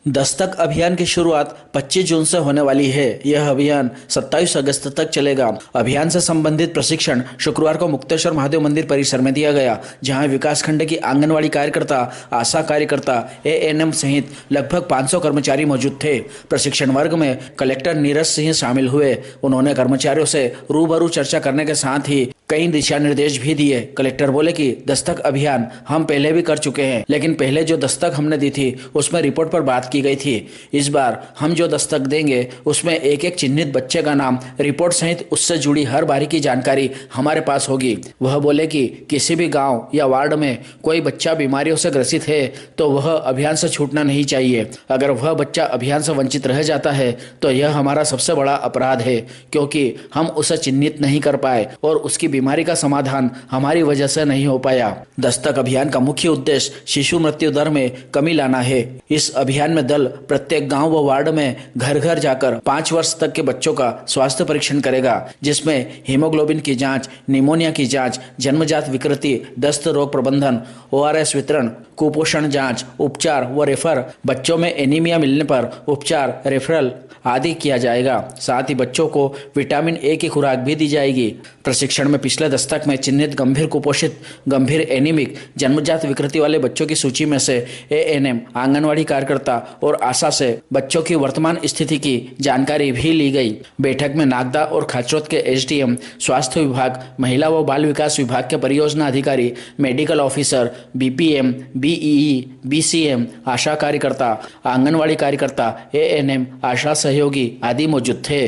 दस्तक अभियान की शुरुआत 25 जून से होने वाली है। यह अभियान 27 अगस्त तक चलेगा। अभियान से संबंधित प्रशिक्षण शुक्रवार को मुक्तेश्वर महादेव मंदिर परिसर में दिया गया, जहां विकास खंड की आंगनवाड़ी कार्यकर्ता, आशा कार्यकर्ता, एएनएम सहित लगभग 500 कर्मचारी मौजूद थे। प्रशिक्षण वर्ग में कलेक्टर नीरज सिंह शामिल हुए। उन्होंने कर्मचारियों से रूबरू चर्चा करने के साथ ही कई दिशा निर्देश भी दिए। कलेक्टर बोले कि दस्तक अभियान हम पहले भी कर चुके हैं, लेकिन पहले जो दस्तक हमने दी थी उसमें रिपोर्ट पर बात की गई थी। इस बार हम जो दस्तक देंगे उसमें एक एक चिन्हित बच्चे का नाम, रिपोर्ट सहित उससे जुड़ी हर बारीकी जानकारी हमारे पास होगी। वह बोले कि किसी भी गांव या वार्ड में कोई बच्चा बीमारियों से ग्रसित है तो वह अभियान से छूटना नहीं चाहिए। अगर वह बच्चा अभियान से वंचित रह जाता है तो यह हमारा सबसे बड़ा अपराध है, क्योंकि हम उसे चिन्हित नहीं कर पाए और उसकी बीमारी का समाधान हमारी वजह से नहीं हो पाया। दस्तक अभियान का मुख्य उद्देश्य शिशु मृत्यु दर में कमी लाना है। इस अभियान में दल प्रत्येक गांव व वार्ड में घर घर जाकर 5 वर्ष तक के बच्चों का स्वास्थ्य परीक्षण करेगा, जिसमें हीमोग्लोबिन की जांच, निमोनिया की जांच, जन्मजात विकृति, दस्त रोग प्रबंधन, ORS वितरण, कुपोषण जांच, उपचार व रेफर, बच्चों में एनीमिया मिलने पर उपचार, रेफरल आदि किया जाएगा। साथ ही बच्चों को विटामिन ए की खुराक भी दी जाएगी। प्रशिक्षण में पिछले दस्तक में चिन्हित गंभीर कुपोषित, गंभीर एनीमिक, जन्मजात विकृति वाले बच्चों की सूची में से एएनएम, आंगनवाड़ी कार्यकर्ता और आशा से बच्चों की वर्तमान स्थिति की जानकारी भी ली गई। बैठक में नागदा और खाचरोद के SDM, स्वास्थ्य विभाग, महिला व बाल विकास विभाग के परियोजना अधिकारी, medical officer, BPM, BEE, BCM, आशा कार्यकर्ता, आंगनवाड़ी कार्यकर्ता, ANM, आशा सहयोगी आदि मौजूद थे।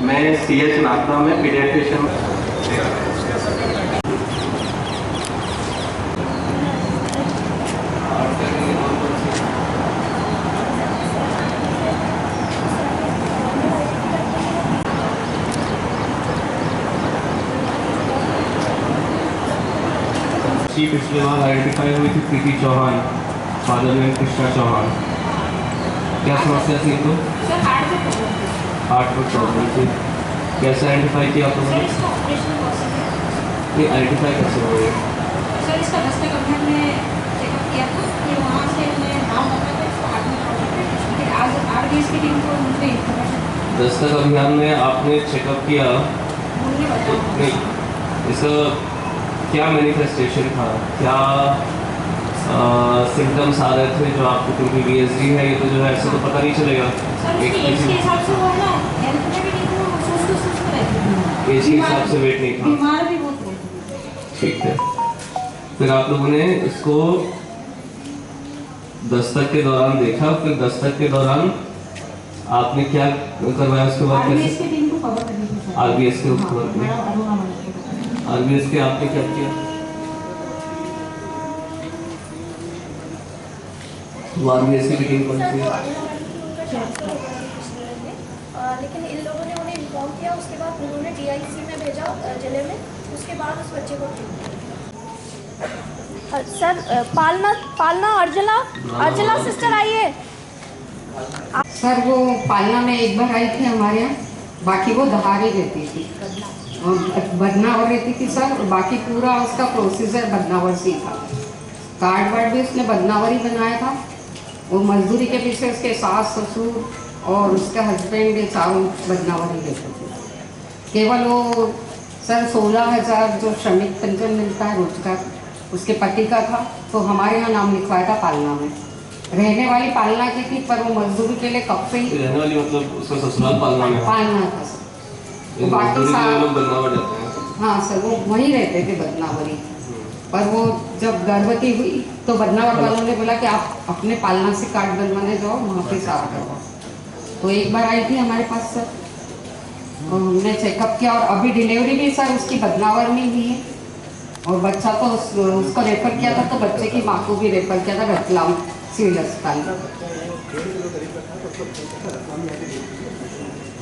मैं CH नागदा में पीडियाट्रिशियन पिछले बार आइडेंटिफाई हुई थी प्रीति चौहान, फादर नेम कृष्णा चौहान। क्या समस्या थी? तो हार्ट में प्रॉब्लम थी। कैसे आइडेंटिफाई किया आप लोगों ने? ये आइडेंटिफाई कैसे हो गई? सर इसका दस्तक अभियान में चेकअप किया था कि वहाँ से हमने नाम बताया था, इसको हार्ट में प्रॉब्लम है। फिर आज RDS की टीम को मुझे इन्फॉर्मेशन। दस्तक अभियान में आपने चेकअप किया, इसका क्या मैनिफेस्टेशन था, क्या सिम्टम्स आ रहे थे जो आपको? क्योंकि VSD है ये तो जो है ऐसे तो पता नहीं चलेगा। एज के हिसाब से वो ना हेल्थ में भी नहीं था, सुस्त रहती थी। एज के हिसाब से वेट नहीं था, बीमार भी बहुत रहती। ठीक है। फिर आप लोगों ने इसको दस्तक के दौरान देखा, फिर दस्तक के दौरान आपने क्या करवाया उसके बाद? RBS की टीम को खबर करनी थी। RBS के RBS के आपने क्या किया? RBS की मीटिंग कौन सी? लेकिन इन लोगों ने उन्हें इन्फॉर्म किया, उसके बाद उन्होंने DIC में भेजा जिले में, उसके बाद उस बच्चे को सर पालना अर्जला सिस्टर आइए। सर वो पालना में एक बार आई थी हमारे यहाँ, बाकी वो दहाड़ी रहती थी और बदनावर रहती थी सर, और बाकी पूरा उसका प्रोसीजर बदनावर से ही था। कार्ड वार्ड भी उसने बदनावर ही बनाया था, और मजदूरी के पीछे उसके सास ससुर और उसके हस्बैंड ये चारों बदनावर ही रहते थे। केवल वो सर 16,000 जो श्रमिक पेंशन मिलता है रोजगार, उसके पति का था, तो हमारे यहाँ नाम लिखवाया था पालना में। रहने वाली पालना की थी, पर वो मजदूरी के लिए कब से ही रहने वाली मतलब उसका ससुराल पालना था सर। तो बाकी बदनावर जाते हैं। हाँ सर, वो वहीं रहते थे बदनावरी। पर वो जब गर्भवती हुई तो बदनावर वालों ने बोला कि आप अपने पालना से कार्ड बनवाने जाओ, वहाँ पे साफ करवाओ। तो एक बार आई थी हमारे पास सर, और हमने चेकअप किया, और अभी डिलीवरी भी सर उसकी बदनावर में हुई है। और बच्चा तो उसको रेफर किया था, तो बच्चे की माँ को भी रेफर किया था रतलाम सिविल अस्पताल,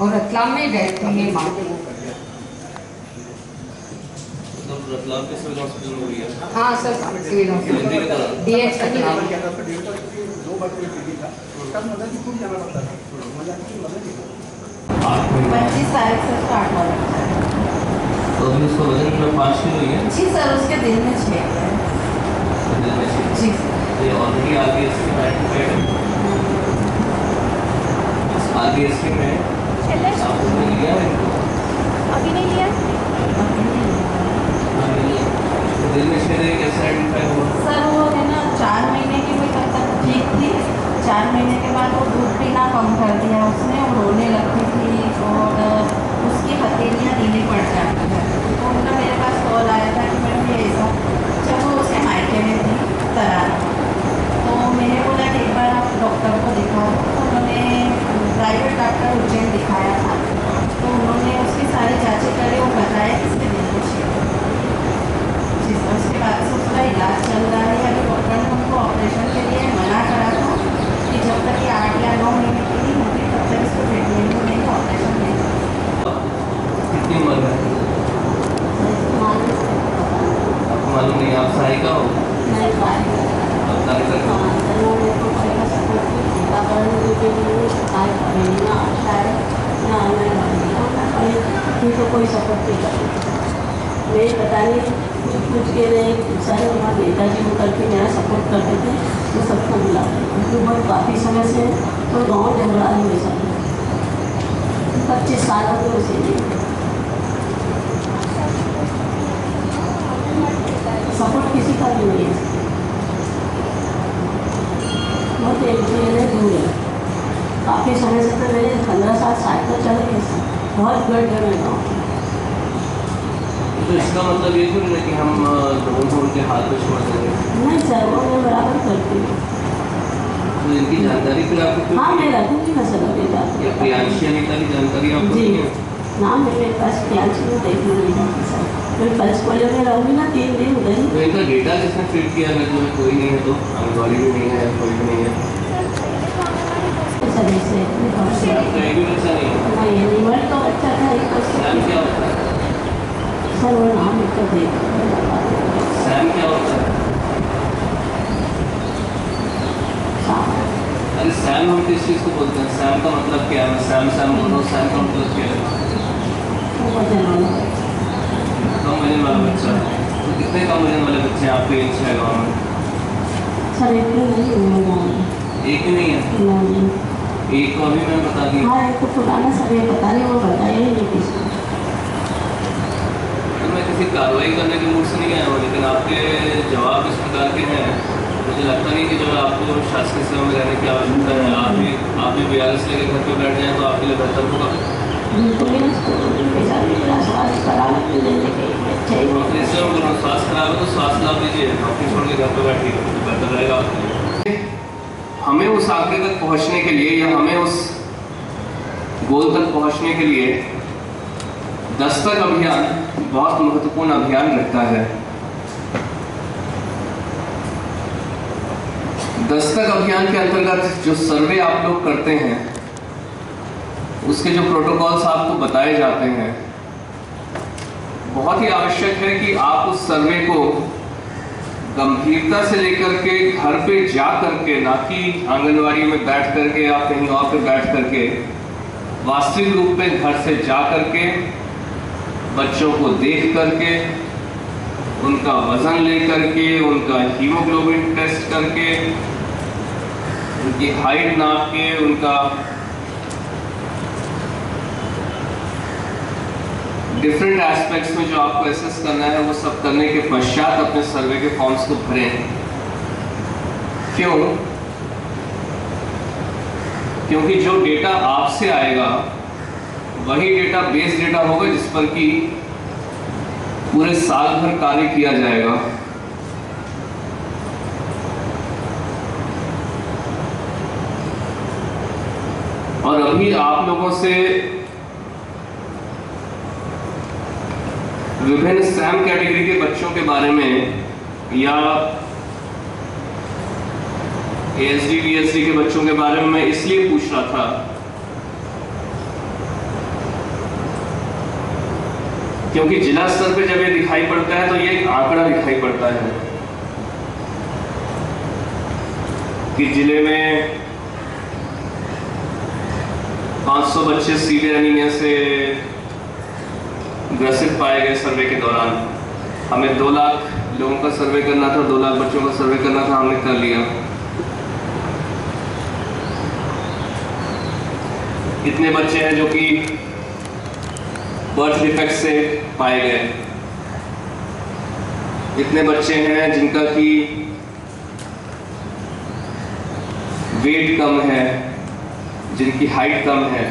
और रतलाम में डेथ हुई है माँ की। रतलाम के सिविल हॉस्पिटल में हुई है? हाँ sir, civil hospital DH Ratlam. तारीख से स्टार्ट हो रहा है। तो अभी उसका वजन मतलब 5 किलो ही है। जी सर, उसके दिन में 6 है। दिन में से जी सर। ये ऑलरेडी RBS की डाइट RBS में आपने लिया है इनको? अभी नहीं लिया। दिल में छेद कैसे आइडेंटिफाई हुआ? सर वो है ना 4 महीने की हुई तब तक ठीक थी। 4 महीने के बाद वो दूध पीना कम कर दिया उसने, वो रोने लगती थी और उसकी हथेलियाँ नीली पड़ जाती है। तो उनका मेरे पास कॉल आया था कि मैडम ये ऐसा, जब वो उसके मायके में थी तरार, तो मैंने बोला कि एक बार आप डॉक्टर को दिखाओ। तो उन्होंने प्राइवेट डॉक्टर उज्जैन दिखाया था, तो उन्होंने उसकी सारी जाँचें करी और बताया कि इसके दिल में छेद है। जी सर, उसके बाद से उसका इलाज चल रहा है। अभी डॉक्टर ने उनको ऑपरेशन के लिए मना करा था कि जब तक ये 8 या 9 महीने की नहीं होती तब तक इसको ट्रीटमेंट में नहीं, ऑपरेशन नहीं। कितनी उम्र है? आपको मालूम नहीं? आप सहायिका हो? आप कार्यकर्ता हो? तो कोई सपोर्ट नहीं करता। मैं पता नहीं कुछ के लिए सारे हमारे नेताजी को करके मेरा सपोर्ट करते थे, मैं सबको बुला तो बहुत काफ़ी समय से तो गाँव झगड़ा ही मेरे साथ 25 साल हो गए उसे नहीं सपोर्ट किसी का भी नहीं है। बहुत एक दूर है। काफ़ी समय से तो मेरे 15 साल साइकिल चल रही है। बहुत गड़ गड़ में गाँव। तो इसका मतलब ये थोड़ी ना कि हम लोगों को उनके हाथ में छोड़ देंगे। नहीं सर, वो मैं बराबर करती हूँ। तो इनकी जानकारी फिर आपको क्यों हाँ, नहीं मैं है? रखूँगी ना सर अभी या प्रियांशी अनीता की जानकारी आपको जी नहीं है? नाम है मेरे पास, प्रियांशी को देख नहीं जाती सर। मैं पल्स पोलियो में रहूँगी ना 3 दिन गई। तो इनका डेटा किसने फीड किया? अगर तुम्हें कोई नहीं है तो आंगनबाड़ी भी नहीं है, कोई भी नहीं है, सर ऐसे तो एक भी बच्चा नहीं है। नहीं है, नीमर का बच्चा था एक सैम क्या होता है? सर वो नाम एक तो देख सैम क्या होता है? अरे सैम हम किस चीज़ को बोलते हैं? सैम का मतलब क्या है? सैम सैम बोल रहा हूँ, सैम का मतलब क्या है? कम वजन वाला बच्चा। तो कितने कम वजन वाले बच्चे आपके एज है गाँव में? सर एक नहीं है एक ही नहीं है? नहीं। एक को अभी मैंने बता दिया। हाँ एक तो पुराना सर ये पता नहीं, वो बताया ही नहीं किसी को। तो मैं किसी कार्रवाई करने के मूड से नहीं आया हूँ, लेकिन आपके जवाब इस प्रकार के हैं, मुझे लगता नहीं कि जो है आपको शासकीय सेवा में रहने की आवश्यकता है। आप भी BRS लेकर घर पे बैठ जाएँ तो आपके लिए बेहतर होगा। बिल्कुल ही स्वास्थ्य कराने के लिए चाहिए। तो इसलिए हम बोल रहे हैं, स्वास्थ्य खराब है तो स्वास्थ्य लाभ लीजिए, नौकरी छोड़ के घर पे बैठिए, बेहतर रहेगा आपके लिए। हमें उस आंकड़े तक पहुँचने के लिए या हमें उस गोल तक पहुँचने के लिए दस्तक अभियान बहुत महत्वपूर्ण अभियान रहता है। दस्तक अभियान के अंतर्गत जो सर्वे आप लोग करते हैं, उसके जो प्रोटोकॉल्स आपको बताए जाते हैं, बहुत ही आवश्यक है कि आप उस सर्वे को गंभीरता से लेकर के घर पे जा करके, ना कि आंगनवाड़ी में बैठ करके या कहीं और पे बैठ करके, वास्तविक रूप में घर से जा करके बच्चों को देख करके, उनका वजन ले करके, उनका हीमोग्लोबिन टेस्ट करके, उनकी हाइट नाप के, उनका डिफरेंट एस्पेक्ट्स में जो आपको एसेस करना है वो सब करने के पश्चात अपने सर्वे के फॉर्म्स को भरें। क्यों? क्योंकि जो डेटा आपसे आएगा वही डेटा बेस डेटा होगा जिस पर कि पूरे साल भर कार्य किया जाएगा। और अभी आप लोगों से विभिन्न सैम कैटेगरी के बच्चों के बारे में या ASD BSD के बच्चों के बारे में मैं इसलिए पूछ रहा था क्योंकि जिला स्तर पे जब ये दिखाई पड़ता है तो ये एक आंकड़ा दिखाई पड़ता है कि जिले में 500 बच्चे सीवियर एनीमिया से ग्रसित पाए गए सर्वे के दौरान। हमें 2 लाख लोगों का सर्वे करना था, 2 लाख बच्चों का सर्वे करना था, हमने कर लिया। इतने बच्चे हैं जो कि बर्थ डिफेक्ट से पाए गए, इतने बच्चे हैं जिनका कि वेट कम है, जिनकी हाइट कम है।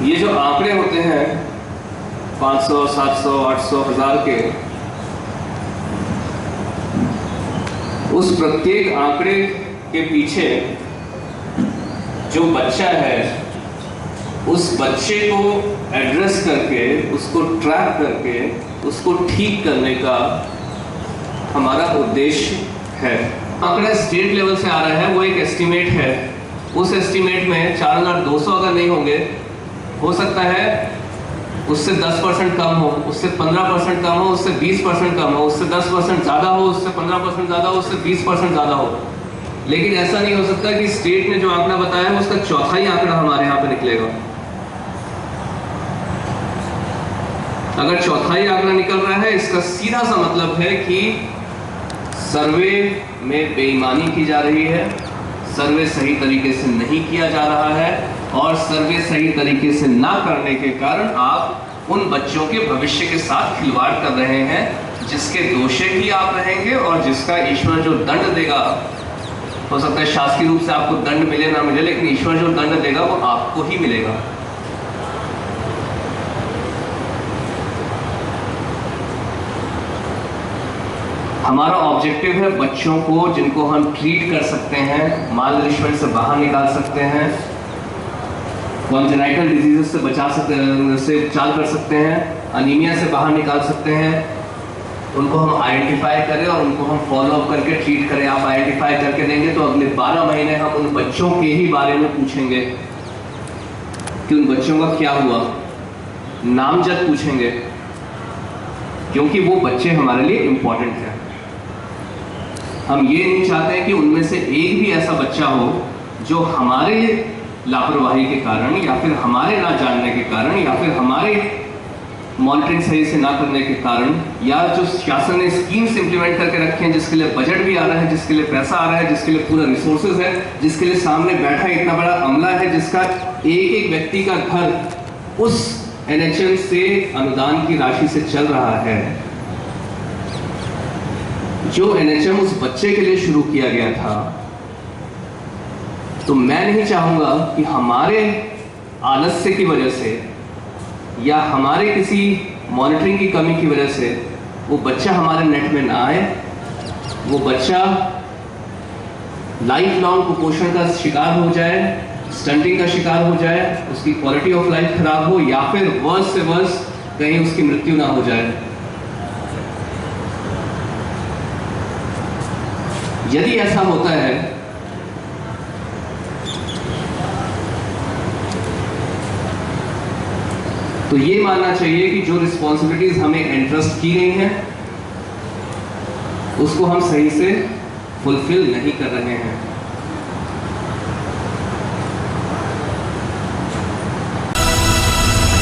ये जो आंकड़े होते हैं 500, 700, 800, 1000 के, उस प्रत्येक आंकड़े के पीछे जो बच्चा है, उस बच्चे को एड्रेस करके, उसको ट्रैक करके, उसको ठीक करने का हमारा उद्देश्य है। आंकड़ा स्टेट लेवल से आ रहा है, वो एक एस्टीमेट है। उस एस्टीमेट में 4200 अगर नहीं होंगे, हो सकता है उससे 10% कम हो, उससे 15% कम हो, उससे 20% कम हो, उससे 10% ज़्यादा हो, उससे 15% ज़्यादा हो, उससे 20% ज़्यादा हो। लेकिन ऐसा नहीं हो सकता कि स्टेट ने जो आंकड़ा बताया है उसका चौथाई आंकड़ा हमारे यहाँ पे निकलेगा। अगर चौथाई आंकड़ा निकल रहा है, इसका सीधा सा मतलब है कि सर्वे में बेईमानी की जा रही है, सर्वे सही तरीके से नहीं किया जा रहा है, और सर्वे सही तरीके से ना करने के कारण आप उन बच्चों के भविष्य के साथ खिलवाड़ कर रहे हैं, जिसके दोषी ही आप रहेंगे और जिसका ईश्वर जो दंड देगा, हो सकता है शासकीय रूप से आपको दंड मिले ना मिले, लेकिन ईश्वर जो दंड देगा वो आपको ही मिलेगा। हमारा ऑब्जेक्टिव है बच्चों को जिनको हम ट्रीट कर सकते हैं, माल नरिशमेंट से बाहर निकाल सकते हैं, कॉन्जेनाइटल डिजीजेस से बचा सकते हैं, से उपचार कर सकते हैं, अनीमिया से बाहर निकाल सकते हैं, उनको हम आइडेंटिफाई करें और उनको हम फॉलो अप करके ट्रीट करें। आप आइडेंटिफाई करके देंगे तो अगले 12 महीने हम उन बच्चों के ही बारे में पूछेंगे कि उन बच्चों का क्या हुआ, नामजद पूछेंगे, क्योंकि वो बच्चे हमारे लिए इम्पोर्टेंट हैं। हम ये नहीं चाहते कि उनमें से एक भी ऐसा बच्चा हो जो हमारे लापरवाही के कारण, या फिर हमारे ना जानने के कारण, या फिर हमारे मॉनिटरिंग सही से ना करने के कारण, या जो शासन ने स्कीम्स इंप्लीमेंट करके रखे हैं, जिसके लिए बजट भी आ रहा है, जिसके लिए पैसा आ रहा है, जिसके लिए पूरा रिसोर्सेज है, जिसके लिए सामने बैठा इतना बड़ा अमला है, जिसका एक एक व्यक्ति का घर उस NHM से अनुदान की राशि से चल रहा है। जो NHM उस बच्चे के लिए शुरू किया गया था, तो मैं नहीं चाहूंगा कि हमारे आलस्य की वजह से या हमारे किसी मॉनिटरिंग की कमी की वजह से वो बच्चा हमारे नेट में ना आए, वो बच्चा लाइफ लॉन्ग कुपोषण का शिकार हो जाए, स्टंटिंग का शिकार हो जाए, उसकी क्वालिटी ऑफ लाइफ खराब हो, या फिर वर्स से वर्स कहीं उसकी मृत्यु ना हो जाए। यदि ऐसा होता है तो ये मानना चाहिए कि जो रिस्पॉन्सिबिलिटीज हमें एंट्रस्ट की गई हैं उसको हम सही से फुलफिल नहीं कर रहे हैं।